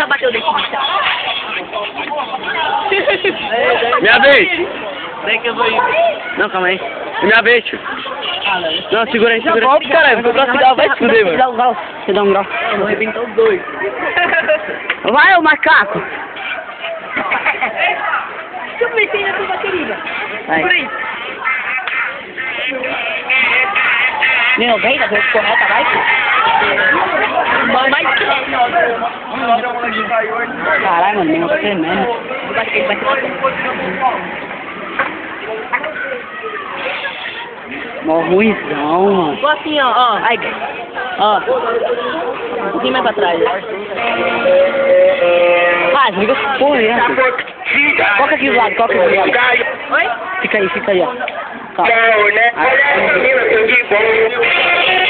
já bateu o dente. Minha vez! Daí que eu vou ir. Não, calma aí. É minha vez, tio. Não, segura aí, segura aí. Volta, caralho. O braço dela vai se fuder, mano. Dá um grau. Você dá um grau. Eu vou arrebentar os dois. Vai, ô macaco. Deixa eu meter na tua bateria. Vai. Por aí. Meu, vem, tá vendo? Conecta, vai. Vai. Caralho, mano, nem você mesmo. Mó ruimzão, mano. Igual assim, ó. Ai, ó. Um pouquinho mais pra trás. Ah, desliga essa porra aí, né? Coloca aqui do lado, coloca aqui do lado. Oi? Fica aí, ó. Calma. Não, né? Olha a menina, sangue bom.